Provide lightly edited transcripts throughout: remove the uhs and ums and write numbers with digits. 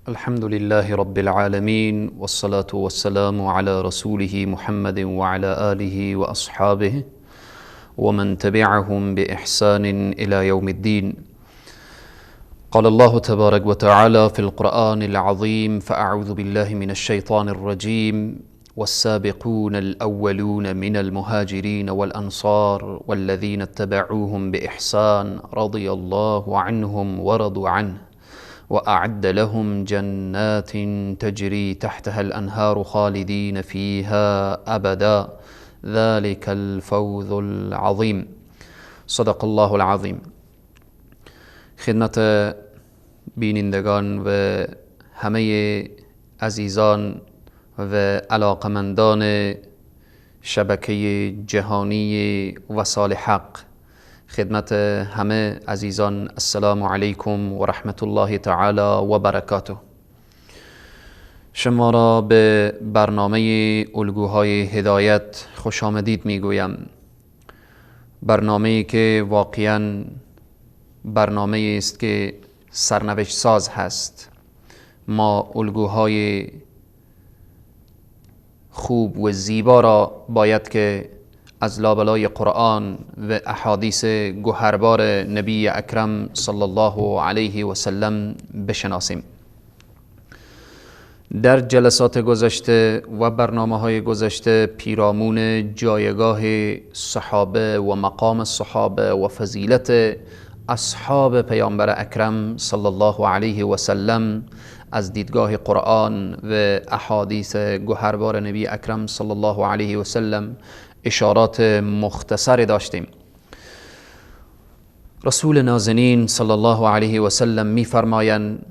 الحمد لله رب العالمين والصلاة والسلام على رسوله محمد وعلى آله وأصحابه ومن تبعهم بإحسان إلى يوم الدين. قال الله تبارك وتعالى في القرآن العظيم: فأعوذ بالله من الشيطان الرجيم: والسابقون الأولون من المهاجرين والأنصار والذين اتبعوهم بإحسان رضي الله عنهم ورضوا عنه وأعد لهم جنات تجري تحتها الأنهار خالدين فيها أبدا ذلك الفوز العظيم. صدق الله العظیم. خدمت بینندگان و همه عزیزان و علاقمندان شبکه جهانی وصال حق، خدمت همه عزیزان السلام علیکم و رحمت الله تعالی و برکاته. شما را به برنامه الگوهای هدایت خوش آمدید میگویم. برنامه‌ای که واقعاً برنامه است که سرنوشت ساز هست. ما الگوهای خوب و زیبا را باید که از لابلای قرآن و احادیث گوهربار نبی اکرم صلی الله علیه و سلم بشناسیم. در جلسات گذشته و برنامه‌های گذشته پیرامون جایگاه صحابه و مقام الصحابه و فضیلت اصحاب پیامبر اکرم صلی الله علیه و سلم از دیدگاه قرآن و احادیث گوهربار نبی اکرم صلی الله علیه و سلم اشارات مختصری داشتیم. رسول نازنین صلی الله علیه و سلم می فرمایند: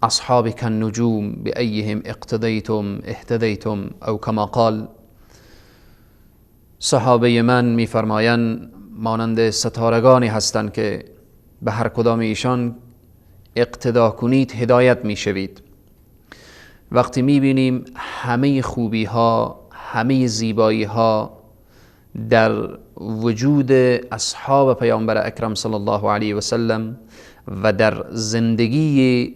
اصحابی کالنجوم بأیهم اقتدیتم اهتدیتم، او کما قال. صحابه من می فرمایند مانند ستارگانی هستند که به هر کدام ایشان اقتدا کنید هدایت می شوید. وقتی می بینیم همه خوبی ها، همه زیبایی ها در وجود اصحاب پیامبر اکرم صلی الله علیه و سلم و در زندگی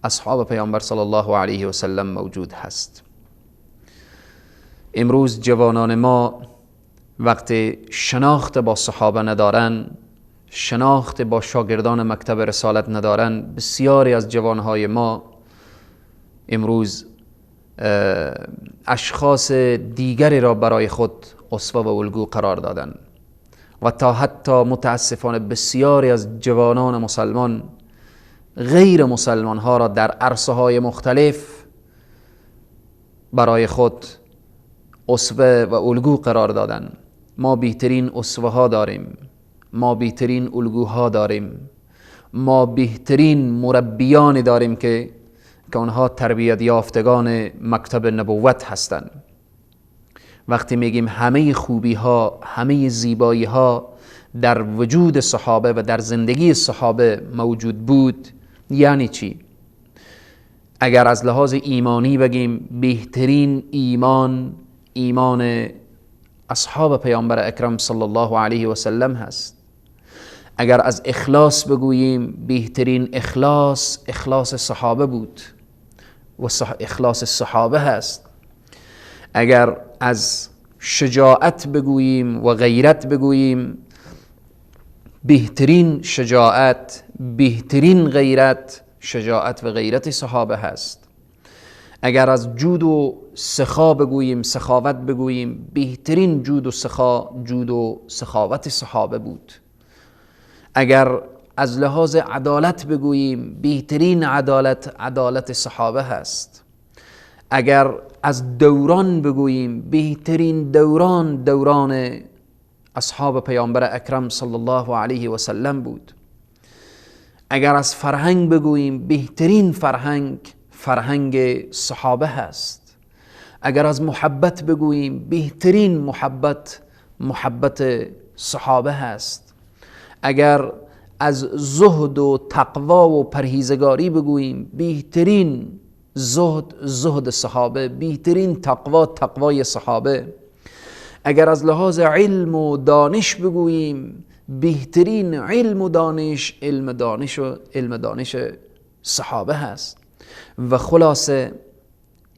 اصحاب پیامبر صلی الله علیه و سلم موجود هست. امروز جوانان ما وقتی شناخت با صحابه ندارن، شناخت با شاگردان مکتب رسالت ندارن، بسیاری از جوانهای ما امروز اشخاص دیگری را برای خود اسوه و الگو قرار دادن و تا حتی متاسفانه بسیاری از جوانان مسلمان غیر مسلمان ها را در عرصه های مختلف برای خود اسوه و الگو قرار دادن. ما بهترین اسوه ها داریم، ما بهترین الگوها داریم، ما بهترین مربیان داریم که آنها تربیت یافتگان مکتب نبوت هستند. وقتی میگیم همه خوبی ها، همه زیبایی ها در وجود صحابه و در زندگی صحابه موجود بود، یعنی چی؟ اگر از لحاظ ایمانی بگیم بهترین ایمان اصحاب پیامبر اکرم صلی الله علیه و سلم هست. اگر از اخلاص بگوییم بهترین اخلاص صحابه بود و اخلاص صحابه هست. اگر از شجاعت بگوییم و غیرت بگوییم بهترین شجاعت، بهترین غیرت، شجاعت و غیرت صحابه هست. اگر از جود و سخا بگوییم، سخاوت بگوییم، بهترین جود و سخاوت صحابه بود. اگر از لحاظ عدالت بگوییم بهترین عدالت صحابه هست. اگر از دوران بگوییم بهترین دوران اصحاب پیامبر اکرم صلی الله علیه و سلم بود. اگر از فرهنگ بگوییم بهترین فرهنگ صحابه هست. اگر از محبت بگوییم بهترین محبت صحابه هست. اگر از زهد و تقوا و پرهیزگاری بگوییم بهترین زهد صحابه، بهترین تقوای صحابه. اگر از لحاظ علم و دانش بگوییم بهترین علم و دانش صحابه هست. و خلاصه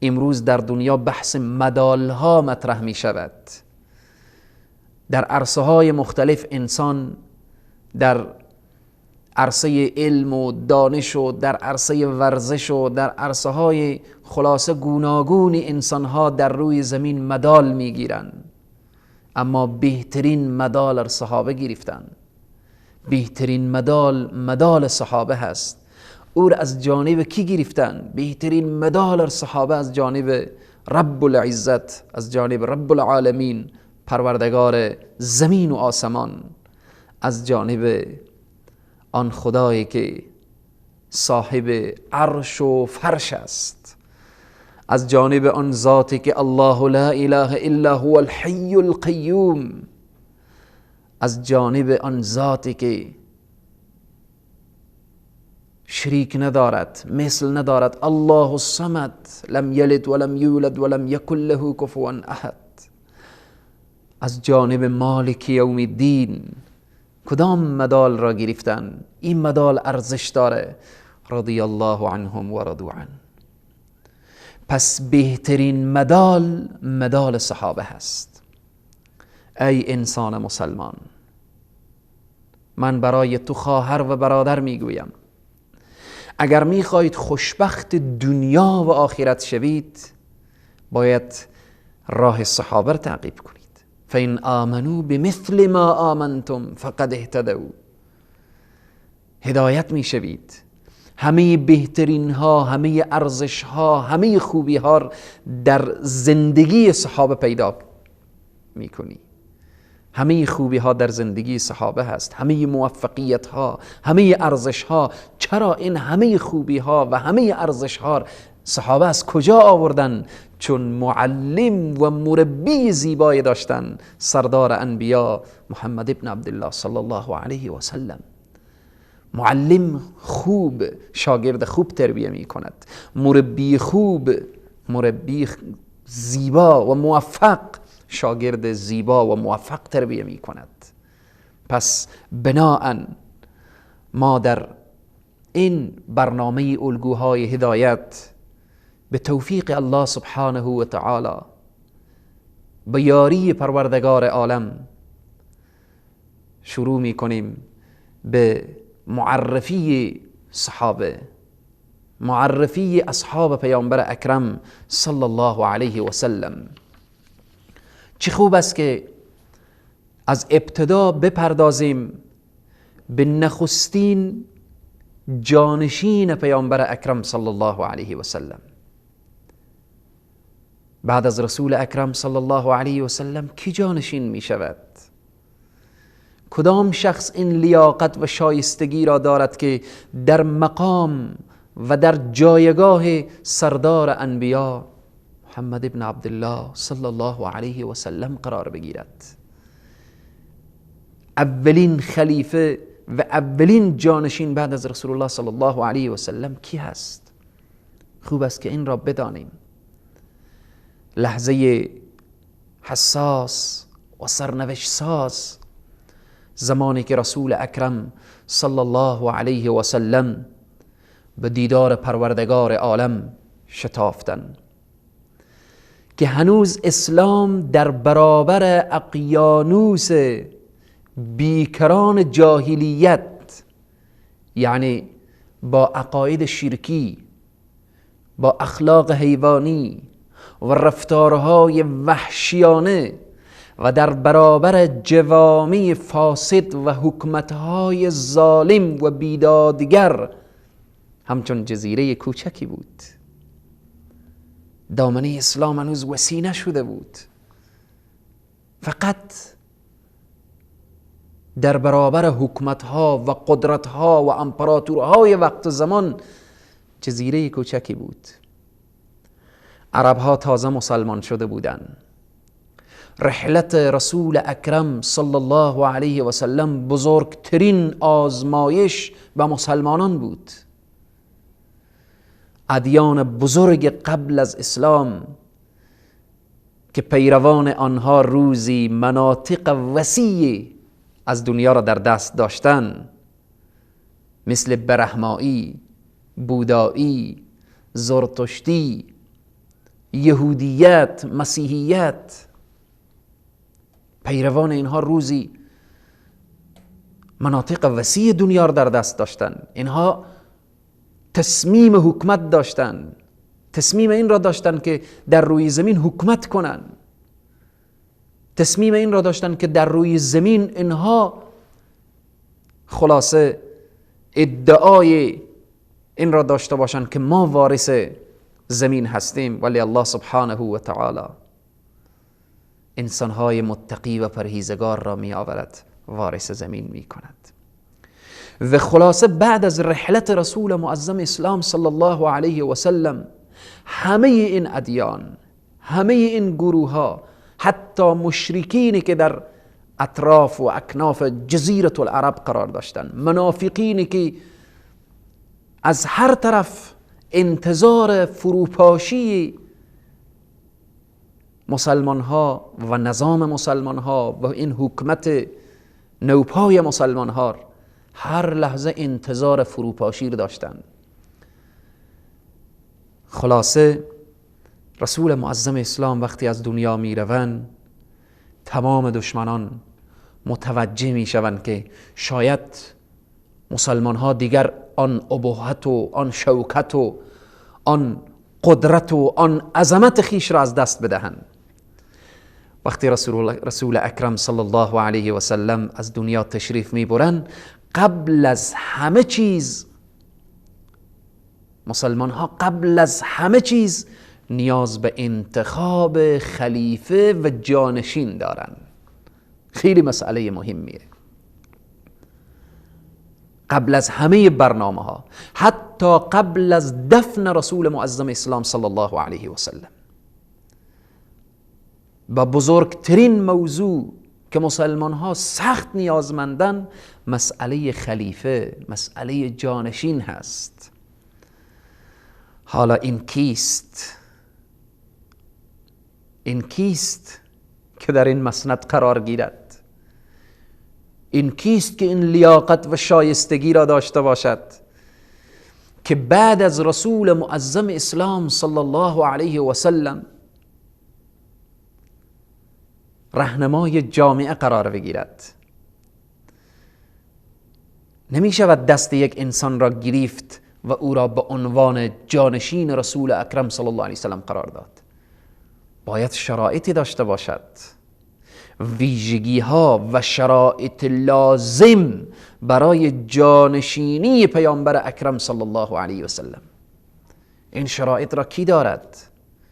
امروز در دنیا بحث مدال ها مطرح می شود. در عرصه های مختلف انسان در عرصه علم و دانش و در عرصه ورزش و در عرصه های خلاصه گوناگون انسان ها در روی زمین مدال می گیرن، اما بهترین مدال صحابه گرفتن. بهترین مدال صحابه هست. او از جانب کی گرفتن؟ بهترین مدال صحابه از جانب رب العزت، از جانب رب العالمین، پروردگار زمین و آسمان، از جانب آن خدایی که صاحب عرش و فرش است، از جانب آن ذاتی که الله لا اله الا هو الحی القیوم، از جانب آن ذاتی که شریک ندارد، مثل ندارد، الله الصمد لم یلد ولم یولد ولم یکن له کفوا احد، از جانب مالک یوم الدین. کدام مدال را گرفتن؟ این مدال ارزش داره. رضی الله عنهم و رضوا عنه. پس بهترین مدال صحابه هست. ای انسان مسلمان، من برای تو خواهر و برادر میگویم، اگر میخواهید خوشبخت دنیا و آخرت شوید باید راه صحابه را تعقیب کنید. فإن آمنوا بمثل ما آمنتم فقد اهتدوا. هدایت میشوید. همه بهترین ها، همه ارزش ها، همه خوبی ها در زندگی صحابه پیدا میکنی. همه خوبی ها در زندگی صحابه هست، همه موفقیت ها، همه ارزش ها. چرا این همه خوبی ها و همه ارزش ها صحابه از کجا آوردن؟ چون معلم و مربی زیبایی داشتن، سردار انبیا محمد ابن عبدالله صلی الله علیه و سلم. معلم خوب شاگرد خوب تربیه می کند، مربی خوب، مربی زیبا و موفق شاگرد زیبا و موفق تربیه می کند. پس بناءً ما در این برنامه الگوهای هدایت به توفیق الله سبحانه و تعالی، به یاری پروردگار عالم، شروع می کنیم به معرفی صحابه، معرفی اصحاب پیامبر اکرم صلی الله علیه و سلم. چه خوب است که از ابتدا بپردازیم به نخستین جانشین پیامبر اکرم صلی الله علیه و سلم. بعد از رسول اکرم صلی الله علیه و سلم کی جانشین می شود؟ کدام شخص این لیاقت و شایستگی را دارد که در مقام و در جایگاه سردار انبیا محمد ابن عبدالله صلی الله علیه و سلم قرار بگیرد؟ اولین خلیفه و اولین جانشین بعد از رسول الله صلی الله علیه و سلم کی هست؟ خوب است که این را بدانیم. لحظه حساس و سرنوشت ساز، زمانی که رسول اکرم صلی الله علیه و سلم به دیدار پروردگار عالم شتافتن، که هنوز اسلام در برابر اقیانوس بیکران جاهلیت، یعنی با عقاید شرکی، با اخلاق حیوانی و رفتارهای وحشیانه و در برابر جوامع فاسد و حکومتهای ظالم و بیدادگر همچون جزیره کوچکی بود. دامنه اسلام هنوز وسیع نشده بود. فقط در برابر حکومتها و قدرتها و امپراتورهای وقت و زمان جزیره کوچکی بود. عربها تازه مسلمان شده بودند. رحلت رسول اکرم صلی الله علیه و سلم بزرگترین آزمایش و مسلمانان بود. ادیان بزرگ قبل از اسلام که پیروان آنها روزی مناطق وسیع از دنیا را در دست داشتن، مثل برهمایی، بودایی، زرتشتی، یهودیت، مسیحیت، پیروان اینها روزی مناطق وسیع دنیا را در دست داشتن. اینها تصمیم حکومت داشتن، تصمیم این را داشتن که در روی زمین حکومت کنن، تصمیم این را داشتن که در روی زمین اینها خلاصه ادعای این را داشته باشن که ما وارث زمین هستیم. ولی الله سبحانه و تعالی انسانهای متقی و پرهیزگار را می آورد وارث زمین می کند. و خلاصه بعد از رحلت رسول معظم اسلام صلی الله علیه و سلم، همه این ادیان، همه این گروه ها، حتی مشرکینی که در اطراف و اکناف جزیره العرب قرار داشتند، منافقینی که از هر طرف انتظار فروپاشی مسلمان ها و نظام مسلمان ها و این حکومت نوپای مسلمان ها هر لحظه انتظار فروپاشی داشتند. خلاصه رسول معظم اسلام وقتی از دنیا می روند، تمام دشمنان متوجه می شوند که شاید مسلمان ها دیگر آن ابهت و آن شوکت و آن قدرت و آن عظمت خیش را از دست بدهند. وقتی رسول اکرم صلی الله علیه و سلم از دنیا تشریف می برند، قبل از همه چیز مسلمان ها قبل از همه چیز نیاز به انتخاب خلیفه و جانشین دارند. خیلی مسئله مهمیه. قبل از همه برنامه ها، حتی قبل از دفن رسول معظم اسلام صلی الله علیه و سلم، با بزرگترین موضوع که مسلمان ها سخت نیازمندن، مسئله خلیفه، مسئله جانشین هست. حالا این کیست؟ این کیست که در این مسند قرار گیرد؟ این کیست که این لیاقت و شایستگی را داشته باشد که بعد از رسول معظم اسلام صلی الله علیه و سلم راهنمای جامعه قرار بگیرد؟ نمی شود دست یک انسان را گرفت و او را به عنوان جانشین رسول اکرم صلی الله علیه و سلم قرار داد. باید شرایطی داشته باشد، ویژگی ها و شرایط لازم برای جانشینی پیامبر اکرم صلی الله علیه و سلم. این شرایط را کی دارد؟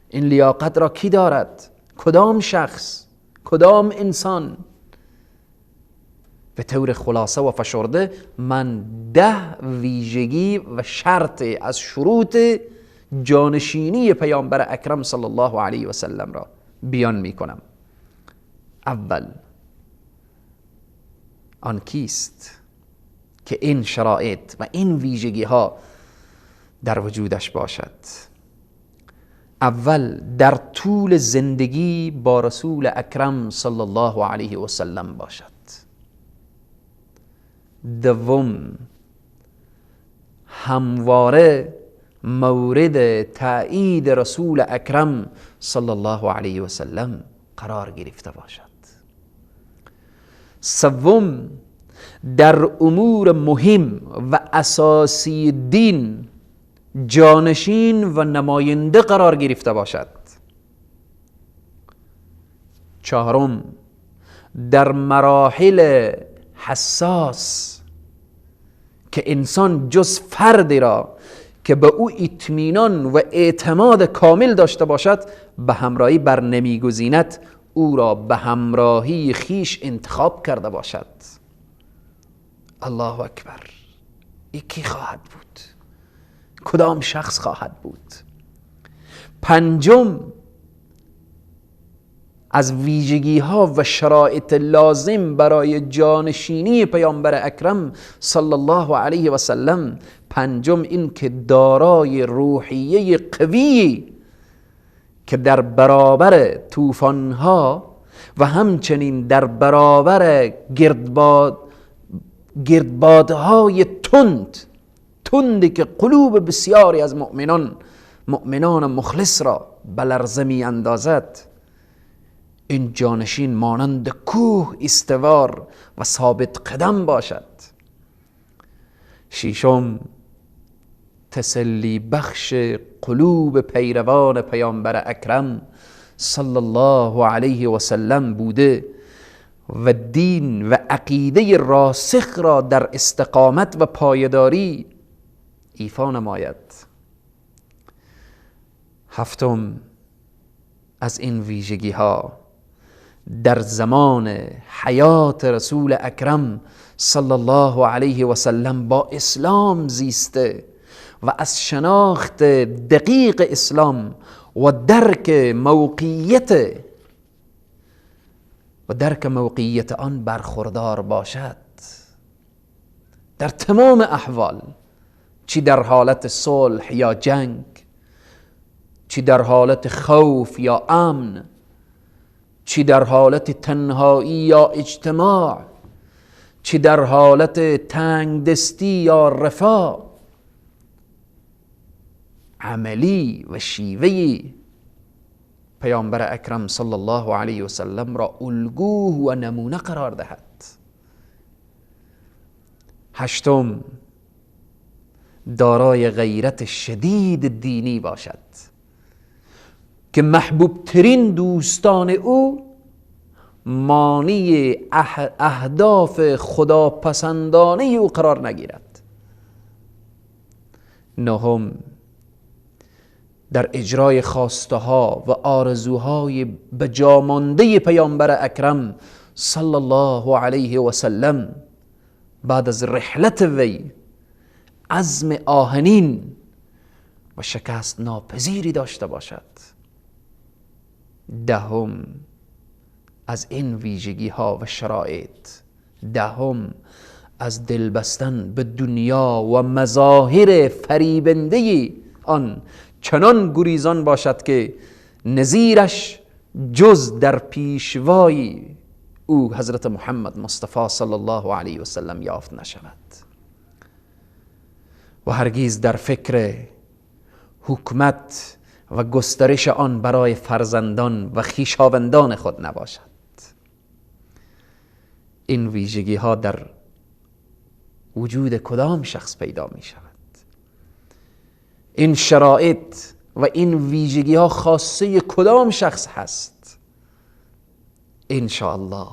این لیاقت را کی دارد؟ کدام شخص؟ کدام انسان؟ به طور خلاصه و فشرده من 10 ویژگی و شرط از شروط جانشینی پیامبر اکرم صلی الله علیه و سلم را بیان می کنم. اول، آن کیست که این شرایط و این ویژگی ها در وجودش باشد؟ اول، در طول زندگی با رسول اکرم صلی الله علیه و سلم باشد. دوم، همواره مورد تأیید رسول اکرم صلی الله علیه و سلم قرار گرفته باشد. سوم، در امور مهم و اساسی دین جانشین و نماینده قرار گرفته باشد. چهارم، در مراحل حساس که انسان جز فردی را که به او اطمینان و اعتماد کامل داشته باشد به همراهی بر نمیگزیند، او را به همراهی خیش انتخاب کرده باشد. الله اکبر. این کی خواهد بود؟ کدام شخص خواهد بود؟ پنجم، از ویژگی ها و شرایط لازم برای جانشینی پیامبر اکرم صلی الله علیه و سلم، پنجم این که دارای روحیه قوی که در برابر طوفان ها و همچنین در برابر گردبادهای تند تندی که قلوب بسیاری از مؤمنان مخلص را به لرزه می اندازد، این جانشین مانند کوه استوار و ثابت قدم باشد. ششم، تسلی بخش قلوب پیروان پیامبر اکرم صلی الله علیه و سلم بوده و دین و عقیده راسخ را در استقامت و پایداری ایفا نماید. هفتم، از این ویژگی ها در زمان حیات رسول اکرم صلی الله علیه و سلم با اسلام زیسته و از شناخت دقیق اسلام و درک موقعیت آن برخوردار باشد. در تمام احوال، چی در حالت صلح یا جنگ، چی در حالت خوف یا امن، چی در حالت تنهایی یا اجتماع، چی در حالت تنگ دستی یا رفاه، عملی و شیوهی پیامبر اکرم صلی الله علیه و سلم را الگو و نمونه قرار دهد. هشتم، دارای غیرت شدید دینی باشد که محبوب ترین دوستان او مانی اهداف خداپسندانه او قرار نگیرد. نهم، در اجرای خواسته ها و آرزوهای بجامانده پیامبر اکرم صلی الله علیه و سلم بعد از رحلت وی عزم آهنین و شکست ناپذیری داشته باشد. دهم، از این ویژگی ها و شرایط، دهم، از دل بستن به دنیا و مظاهر فریبنده آن چنان گریزان باشد که نظیرش جز در پیشوای او حضرت محمد مصطفی صلی الله علیه و سلم یافت نشود و هرگز در فکر حکمت و گسترش آن برای فرزندان و خویشاوندان خود نباشد. این ویژگی ها در وجود کدام شخص پیدا می شود؟ این شرایط و این ویژگی ها خاصه کدام شخص هست؟ انشاءالله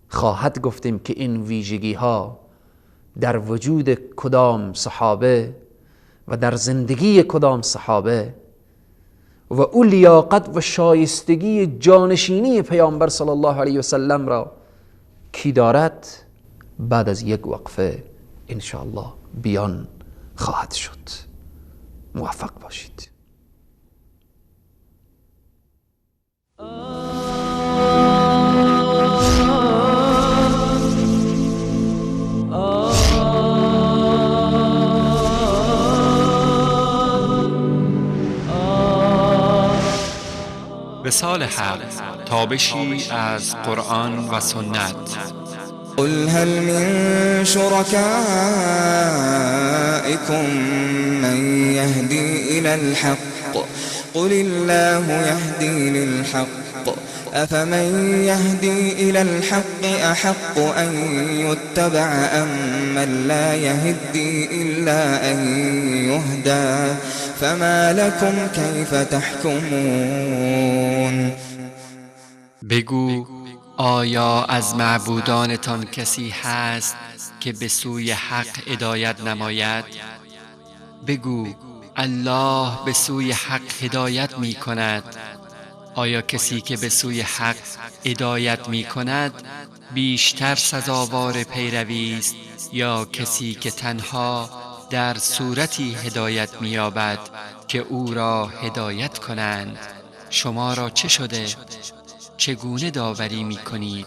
خواهد گفتیم که این ویژگی ها در وجود کدام صحابه و در زندگی کدام صحابه و او لیاقت و شایستگی جانشینی پیامبر صلی الله علیه و سلم را کی دارد، بعد از یک وقفه انشاءالله بیان خواهد شد. موفق باشید. وصال حق، تابشی از قرآن و سنت. قل هل من شركائكم من يهدي إلى الحق قل الله يهدي للحق أفمن يهدي إلى الحق أحق أن يتبع أم من لا يهدي إلا أن يهدى فما لكم كيف تحكمون. بگو آیا از معبودانتان کسی هست که به سوی حق هدایت نماید؟ بگو الله به سوی حق هدایت می کند. آیا کسی که به سوی حق هدایت می کند بیشتر سزاوار پیروی است یا کسی که تنها در صورتی هدایت می یابد که او را هدایت کنند؟ شما را چه شده؟ چگونه داوری می کنید؟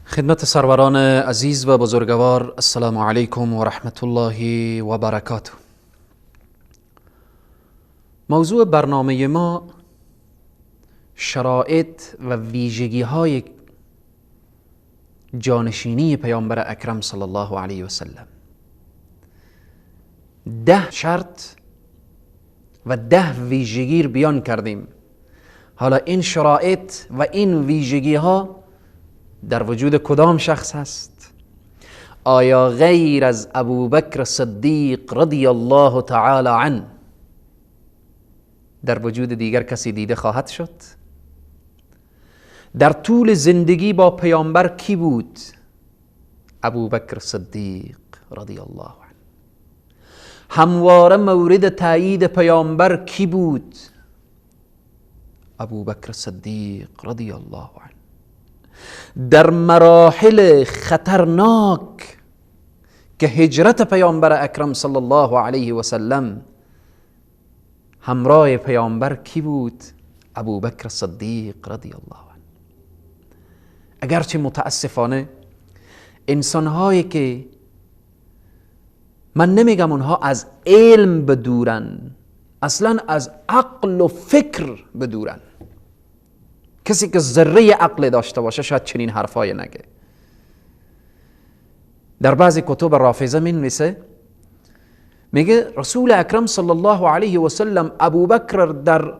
خدمت سروران عزیز و بزرگوار، السلام علیکم و رحمت الله و برکاته. موضوع برنامه ما شرایط و ویژگی های جانشینی پیامبر اکرم صلی الله علیه و سلم. 10 شرط و 10 ویژگی بیان کردیم. حالا این شرایط و این ویژگی ها در وجود کدام شخص هست؟ آیا غیر از ابوبکر صدیق رضی الله تعالی عنه در وجود دیگر کسی دیده خواهد شد؟ در طول زندگی با پیامبر کی بود؟ ابوبکر صدیق رضی الله عنه. همواره مورد تایید پیامبر کی بود؟ ابوبکر صدیق رضی الله عنه. در مراحل خطرناک که هجرت پیامبر اکرم صلی الله علیه و سلم همراه پیامبر کی بود؟ ابوبکر صدیق رضی الله عنه. اگرچه متاسفانه انسانهایی که من نمیگم اونها از علم بدورن، اصلا از عقل و فکر بدورن. کسی که ذره عقل داشته باشه شاید چنین حرفای نگه. در بعضی کتب رافضه می‌نویسه، میگه رسول اکرم صلی الله علیه و سلم ابوبکر در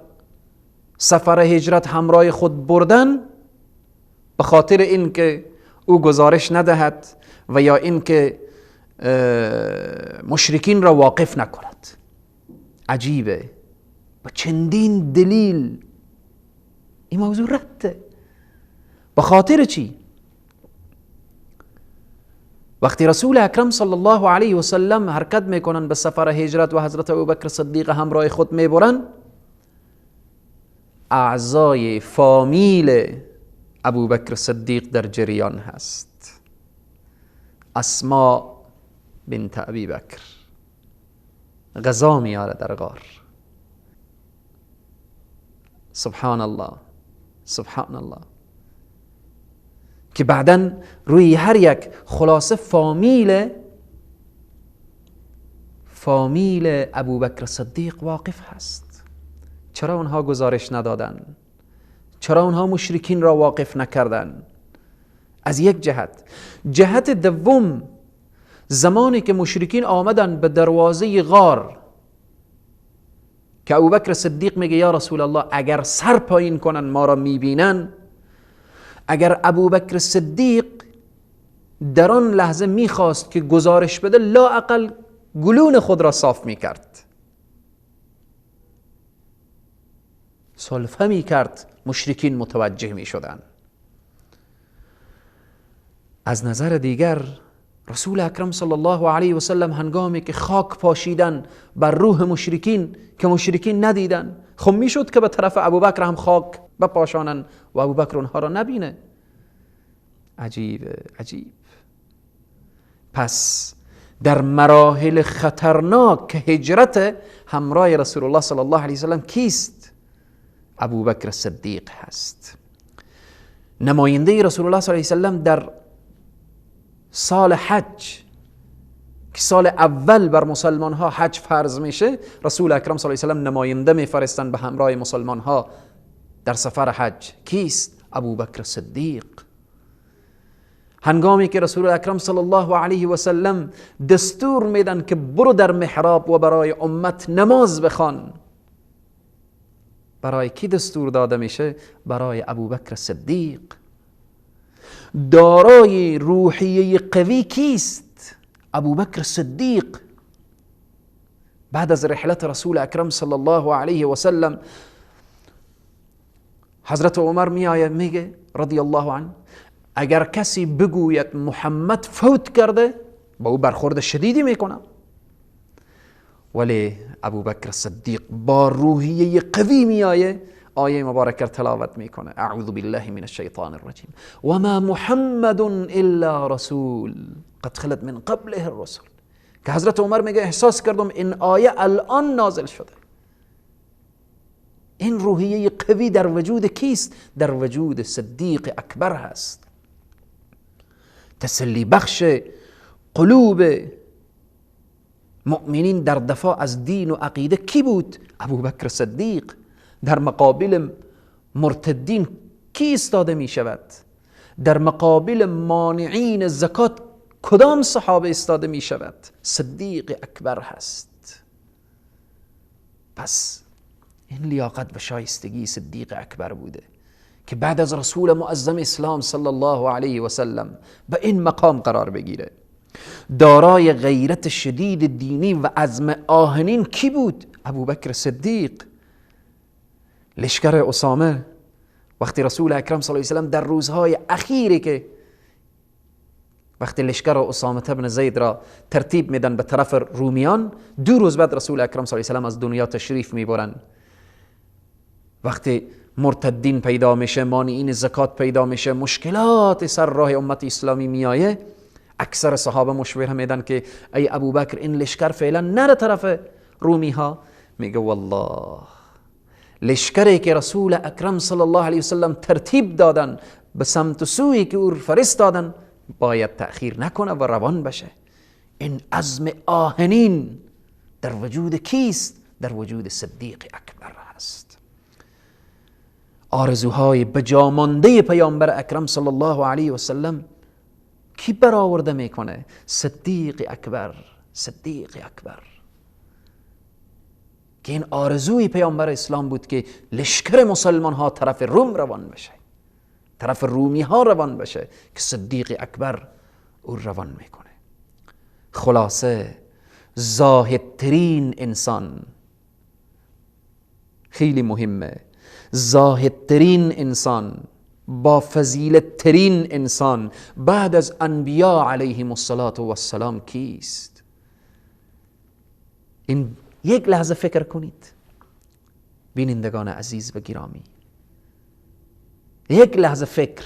سفر هجرت همراه خود بردن به خاطر اینکه او گزارش ندهد و یا اینکه مشرکین را واقف نکند. عجیبه، با چندین دلیل این موضوع رده. به خاطر چی؟ وقتی رسول اکرم صلی الله علیه و سلم حرکت میکنن به سفر هجرت و حضرت ابوبکر صدیق همراه خود میبرن، اعضای فامیل ابوبکر صدیق در جریان هست. اسماء بنت ابی بکر غذا میاره در غار. سبحان الله سبحان الله. که بعداً روی هر یک خلاصه فامیل ابوبکر صدیق واقف هست. چرا اونها گزارش ندادن؟ چرا اونها مشرکین را واقف نکردن؟ از یک جهت دوم، زمانی که مشرکین آمدن به دروازه غار که ابوبکر صدیق میگه یا رسول الله اگر سر پایین کنن ما را میبینن، اگر ابوبکر صدیق در آن لحظه میخواست که گزارش بده، لااقل گلون خود را صاف میکرد، سلفه میکرد، مشرکین متوجه میشدن. از نظر دیگر رسول اکرم صلی الله علیه و سلم هنگامی که خاک پاشیدن بر روح مشرکین که مشرکین ندیدن، خب میشد که به طرف ابوبکر هم خاک بپاشانن و ابوبکر اونها را نبینه. عجیب. پس در مراحل خطرناک هجرت همراه رسول الله صلی الله علیه و سلم کیست؟ ابوبکر صدیق هست. نماینده رسول الله صلی الله علیه و سلم در سال حج که سال اول بر مسلمان ها حج فرض میشه، رسول اکرم صلی الله علیه و سلم نماینده میفرستن به همراه مسلمان ها در سفر حج. کیست؟ ابوبکر صدیق. هنگامی که رسول اکرم صلی الله علیه و سلم دستور میدن که برو در محراب و برای امت نماز بخوان، برای کی دستور داده میشه؟ برای ابوبکر صدیق. دارای روحیه قوی کیست؟ ابوبکر صدیق. بعد از رحلت رسول اکرم صلی الله علیه و سلم، حضرت عمر میآید میگه رضی الله عنه اگر کسی بگوید محمد فوت کرده با او برخورد شدیدی میکنم، ولی ابوبکر صدیق با روحیه قوی میآیه، آیه مبارکه تلاوت میکنه اعوذ بالله من الشیطان الرجیم و ما محمد الا رسول قد خلت من قبله الرسل. که حضرت عمر میگه احساس کردم این آیه الان نازل شده. این روحیه قوی در وجود کیست؟ در وجود صدیق اکبر هست. تسلی بخش قلوب مؤمنین در دفاع از دین و عقیده کی بود؟ ابوبکر صدیق. در مقابل مرتدین کی ایستاده می شود؟ در مقابل مانعین زکات کدام صحابه ایستاده می شود؟ صدیق اکبر هست. پس این لیاقت و شایستگی صدیق اکبر بوده که بعد از رسول معظم اسلام صلی الله علیه و سلم به این مقام قرار بگیره. دارای غیرت شدید دینی و عزم آهنین کی بود؟ ابوبکر صدیق. لشکر اسامه وقتی رسول اکرم صلی الله علیه و سلم در روزهای اخیری که وقتی لشکر اسامه بن زید را ترتیب میدن به طرف رومیان، 2 روز بعد رسول اکرم صلی الله علیه و سلم از دنیا تشریف میبرن. وقتی مرتدین پیدا میشه، مانعین زکات پیدا میشه، مشکلات سر راه امت اسلامی میایه، اکثر صحابه مشوره میدن که ای ابوبکر این لشکر فعلا نره طرف رومی ها. میگه والله لشکری که رسول اکرم صلی الله علیه وسلم ترتیب دادن به سمت سویی که او فرستادن باید تأخیر نکنه و روان بشه. این عزم آهنین در وجود کیست؟ در وجود صدیق اکبر هست. آرزوهای بجامانده پیامبر اکرم صلی الله علیه وسلم کی برآورده میکنه؟ صدیق اکبر. صدیق اکبر که این آرزوی پیامبر اسلام بود که لشکر مسلمان ها طرف روم روان بشه، طرف رومی ها روان بشه، که صدیق اکبر او روان میکنه. خلاصه زاهدترین انسان، خیلی مهمه، زاهدترین انسان، با فضیلت ترین انسان بعد از انبیاء علیهم السلام کیست؟ این یک لحظه فکر کنید بینندگان عزیز و گرامی، یک لحظه فکر.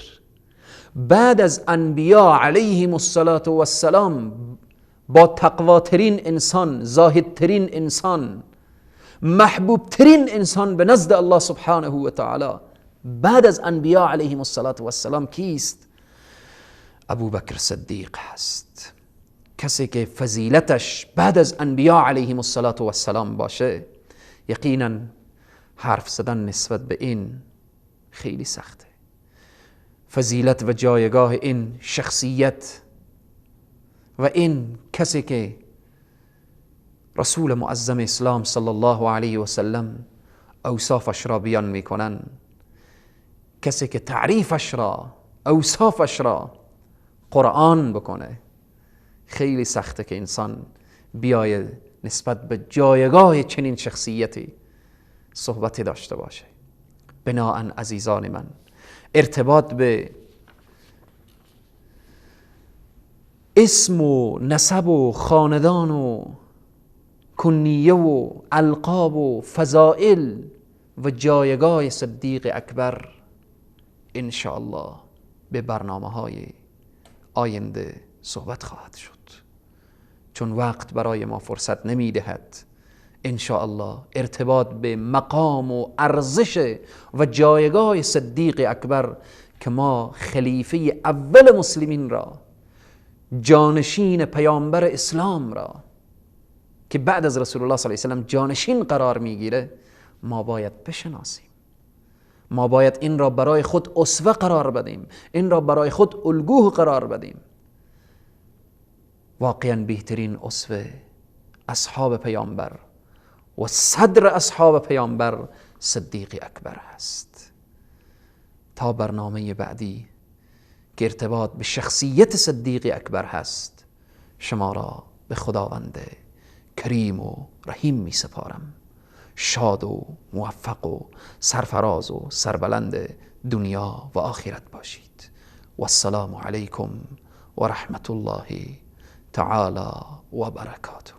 بعد از انبیاء علیهم السلام با تقواترین انسان، زاهدترین انسان، محبوبترین انسان به نزد الله سبحانه و تعالی بعد از انبیاء علیهم السلام کیست؟ ابوبکر صدیق هست. کسی که فضیلتش بعد از انبیاء علیهم السلام باشه، یقینا حرف زدن نسبت به این خیلی سخته. فضیلت و جایگاه این شخصیت و این کسی که رسول معظم اسلام صلی الله علیه و سلم اوصافش را بیان میکنن، کسی که تعریفش را، اوصافش را قرآن بکنه، خیلی سخته که انسان بیاید نسبت به جایگاه چنین شخصیتی صحبتی داشته باشه. بناهن عزیزان من، ارتباط به اسم و نسب و خاندان و کنیه و القاب و فضائل و جایگاه صدیق اکبر انشاءالله به برنامه‌های آینده صحبت خواهد شد، چون وقت برای ما فرصت نمیدهد. انشاءالله ارتباط به مقام و ارزش و جایگاه صدیق اکبر که ما خلیفه اول مسلمین را، جانشین پیامبر اسلام را که بعد از رسول الله صلی الله علیه و سلم جانشین قرار میگیره، ما باید بشناسیم. ما باید این را برای خود اسوه قرار بدیم، این را برای خود الگوه قرار بدیم. واقعا بهترین اسوه اصحاب پیامبر و صدر اصحاب پیامبر صدیق اکبر هست. تا برنامه بعدی که ارتباط به شخصیت صدیق اکبر هست، شما را به خداوند کریم و رحیم می سپارم. شاد و موفق و سرفراز و سربلند دنیا و آخرت باشید. و السلام علیکم و رحمت الله تعالی و برکاته.